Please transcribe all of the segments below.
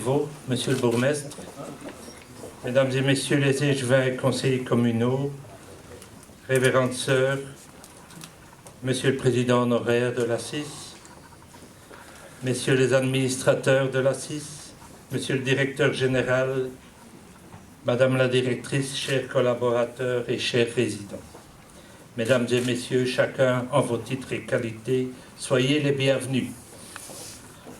Prévost, Monsieur le Bourgmestre, Mesdames et Messieurs les échevins et conseillers communaux, Révérendes Sœurs, Monsieur le Président honoraire de la CIS, Messieurs les administrateurs de la CIS, Monsieur le Directeur général, Madame la Directrice, chers collaborateurs et chers résidents. Mesdames et Messieurs, chacun en vos titres et qualités, soyez les bienvenus.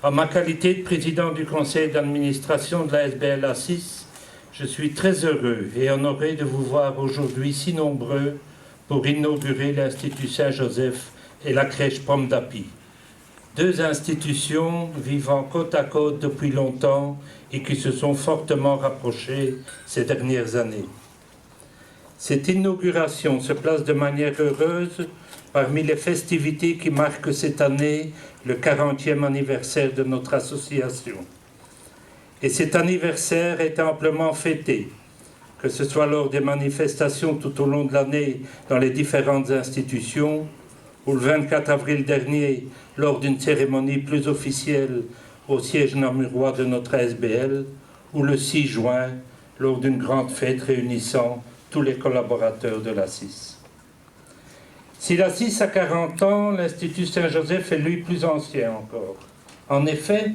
En ma qualité de président du conseil d'administration de la SBL A6, je suis très heureux et honoré de vous voir aujourd'hui si nombreux pour inaugurer l'Institut Saint-Joseph et la crèche Pomme d'Api. Deux institutions vivant côte à côte depuis longtemps et qui se sont fortement rapprochées ces dernières années. Cette inauguration se place de manière heureuse parmi les festivités qui marquent cette année le 40e anniversaire de notre association. Et cet anniversaire est amplement fêté, que ce soit lors des manifestations tout au long de l'année dans les différentes institutions, ou le 24 avril dernier lors d'une cérémonie plus officielle au siège namurois de notre ASBL, ou le 6 juin lors d'une grande fête réunissant tous les collaborateurs de la CIS. Si la CIS a 40 ans, l'Institut Saint-Joseph est lui plus ancien encore. En effet,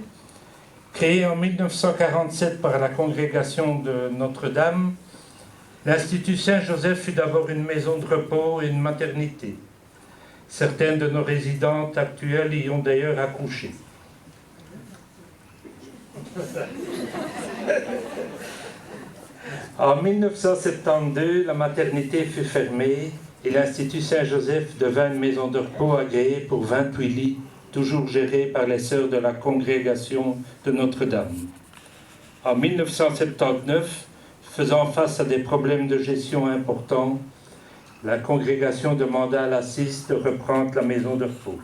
créé en 1947 par la congrégation de Notre-Dame, l'Institut Saint-Joseph fut d'abord une maison de repos et une maternité. Certaines de nos résidentes actuelles y ont d'ailleurs accouché. En 1972, la maternité fut fermée et l'Institut Saint-Joseph devint une maison de repos agréée pour 28 lits, toujours gérée par les sœurs de la congrégation de Notre-Dame. En 1979, faisant face à des problèmes de gestion importants, la congrégation demanda à la CIS de reprendre la maison de repos.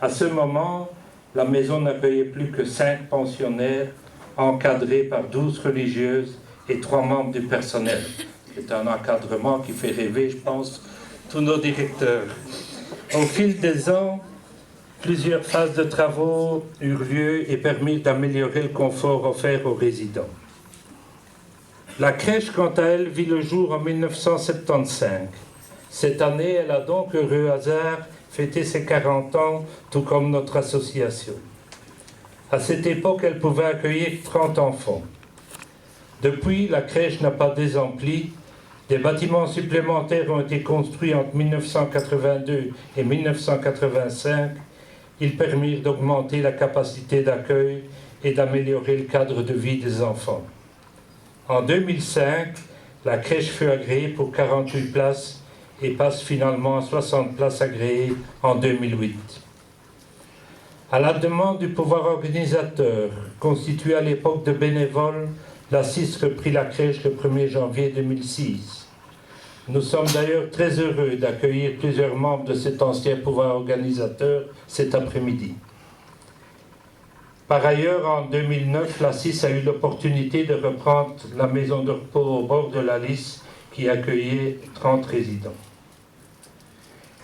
À ce moment, la maison n'accueillait plus que 5 pensionnaires, encadrés par 12 religieuses et 3 membres du personnel. C'est un encadrement qui fait rêver, je pense, tous nos directeurs. Au fil des ans, plusieurs phases de travaux eurent lieu et permirent d'améliorer le confort offert aux résidents. La crèche, quant à elle, vit le jour en 1975. Cette année, elle a donc, heureux hasard, fêté ses 40 ans, tout comme notre association. À cette époque, elle pouvait accueillir 30 enfants. Depuis, la crèche n'a pas désempli. Des bâtiments supplémentaires ont été construits entre 1982 et 1985. Ils permirent d'augmenter la capacité d'accueil et d'améliorer le cadre de vie des enfants. En 2005, la crèche fut agréée pour 48 places et passe finalement à 60 places agréées en 2008. À la demande du pouvoir organisateur, constitué à l'époque de bénévoles, la CIS reprit la crèche le 1er janvier 2006. Nous sommes d'ailleurs très heureux d'accueillir plusieurs membres de cet ancien pouvoir organisateur cet après-midi. Par ailleurs, en 2009, la CIS a eu l'opportunité de reprendre la maison de repos au bord de la Lys qui accueillait 30 résidents.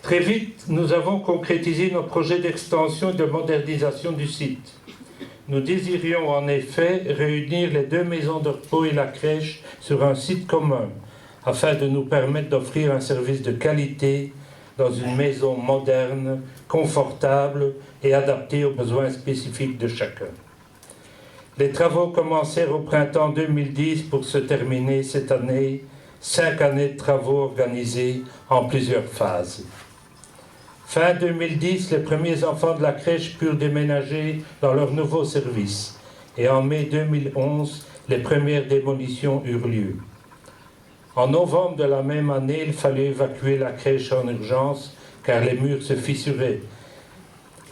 Très vite, nous avons concrétisé nos projets d'extension et de modernisation du site. Nous désirions en effet réunir les 2 maisons de repos et la crèche sur un site commun, afin de nous permettre d'offrir un service de qualité dans une maison moderne, confortable et adaptée aux besoins spécifiques de chacun. Les travaux commencèrent au printemps 2010 pour se terminer cette année, 5 années de travaux organisés en plusieurs phases. Fin 2010, les premiers enfants de la crèche purent déménager dans leur nouveau service et en mai 2011, les premières démolitions eurent lieu. En novembre de la même année, il fallait évacuer la crèche en urgence car les murs se fissuraient.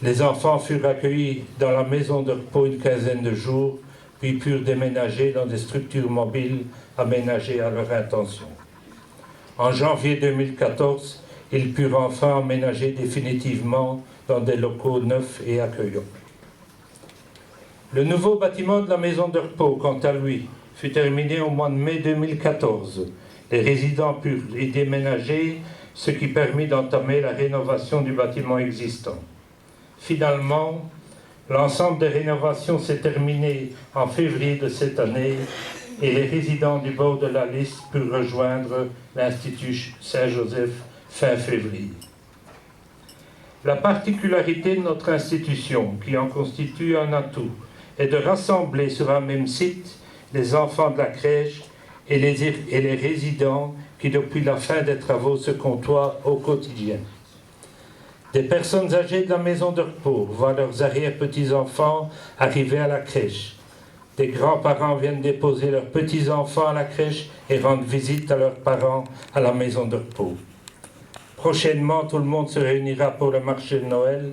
Les enfants furent accueillis dans la maison de repos une quinzaine de jours, puis purent déménager dans des structures mobiles aménagées à leur intention. En janvier 2014, ils purent enfin emménager définitivement dans des locaux neufs et accueillants. Le nouveau bâtiment de la maison de repos, quant à lui, fut terminé au mois de mai 2014. Les résidents purent y déménager, ce qui permit d'entamer la rénovation du bâtiment existant. Finalement, L'ensemble des rénovations s'est terminé en février de cette année et les résidents du bord de la Lys purent rejoindre l'Institut Saint-Joseph fin février. La particularité de notre institution, qui en constitue un atout, est de rassembler sur un même site les enfants de la crèche et les résidents qui, depuis la fin des travaux, se côtoient au quotidien. Des personnes âgées de la maison de repos voient leurs arrière-petits-enfants arriver à la crèche. Des grands-parents viennent déposer leurs petits-enfants à la crèche et rendent visite à leurs parents à la maison de repos. Prochainement, tout le monde se réunira pour le marché de Noël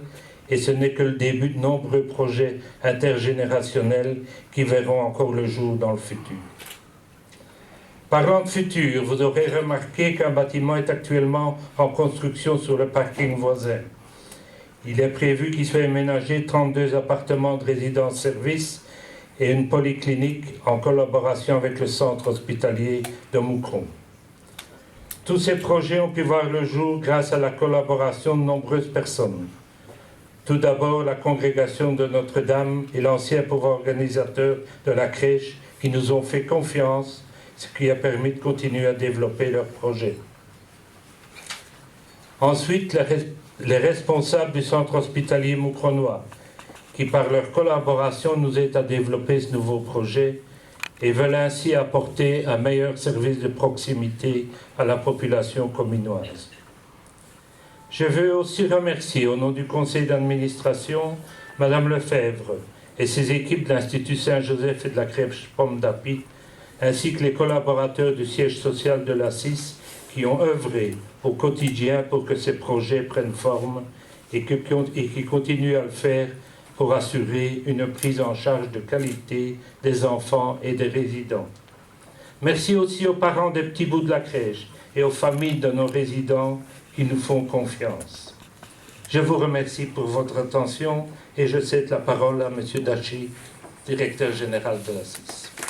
et ce n'est que le début de nombreux projets intergénérationnels qui verront encore le jour dans le futur. Parlant de futur, vous aurez remarqué qu'un bâtiment est actuellement en construction sur le parking voisin. Il est prévu qu'il soit aménagé 32 appartements de résidence-service et une polyclinique en collaboration avec le centre hospitalier de Moucron. Tous ces projets ont pu voir le jour grâce à la collaboration de nombreuses personnes. Tout d'abord, la congrégation de Notre-Dame et l'ancien pouvoir organisateur de la crèche qui nous ont fait confiance, ce qui a permis de continuer à développer leurs projets. Ensuite, les responsables du centre hospitalier moucronois, qui par leur collaboration nous aident à développer ce nouveau projet et veulent ainsi apporter un meilleur service de proximité à la population communoise. Je veux aussi remercier, au nom du conseil d'administration, Madame Lefebvre et ses équipes de l'Institut Saint-Joseph et de la crèche Pomme d'Api, ainsi que les collaborateurs du siège social de la CIS qui ont œuvré au quotidien pour que ces projets prennent forme et qui continuent à le faire pour assurer une prise en charge de qualité des enfants et des résidents. Merci aussi aux parents des petits bouts de la crèche et aux familles de nos résidents qui nous font confiance. Je vous remercie pour votre attention et je cède la parole à M. Dachi, directeur général de la CIS.